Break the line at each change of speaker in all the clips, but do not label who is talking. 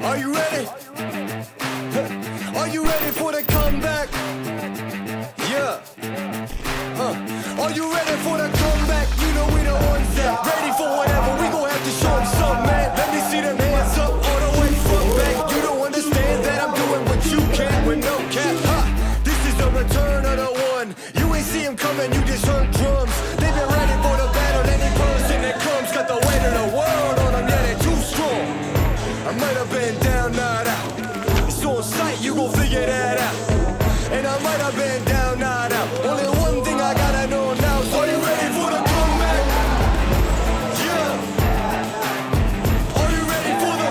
Are you ready? Are you ready for the comeback? Yeah. Are you ready for the comeback? You know we the ones that ready for whatever. We gon' have to show them something, man. Let me see them hands up all the way from back. You don't understand that I'm doing what you can with no cap. Ha! This is the return of the one. You ain't see him coming, you just heard drums. They've been ready for the battle. Any person that comes got the weight of the world on them. Yeah, they're too strong. I might have been down, not out. It's on sight, you gon' figure that out. And I might have been down, not out. Only one thing I gotta know now is, are you ready for the comeback? Yeah. Are you ready for the...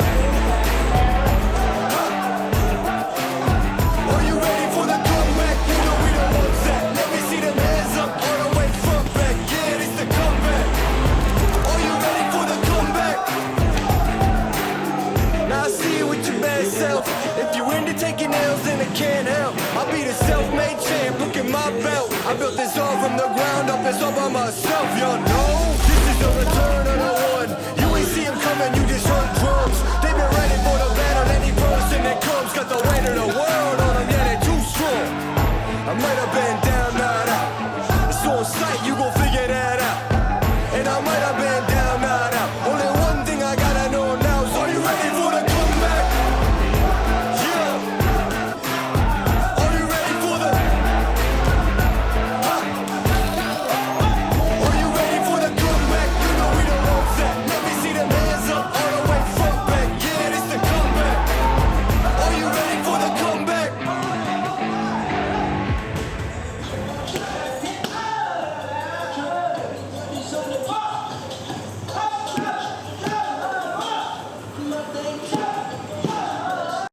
Are you ready for the comeback? You know we the ones that... Let me see them hands up all the way from back. Yeah, it's the comeback. Are you ready for the comeback? Now I see you with your bad self. If you into taking L's, then I can't help. I'll be the self-made champ, look at my belt. I built this all from the ground up, it's all by myself, y'all know. This is the return of the one. You ain't see him coming, you just heard drums. They've been ready for the battle, any person that comes got the weight of the world on them, yeah, they're too strong. I might have been down, not out. It's on sight, you gon' figure that out. And I might have been down, not out. Only one thing I gotta know now is, are you ready for the comeback? Yeah. Are you ready for the... Are you ready for the comeback? You know we the ones that... Let me see them hands up all the way front back. Yeah, this the comeback. Are you ready for the comeback?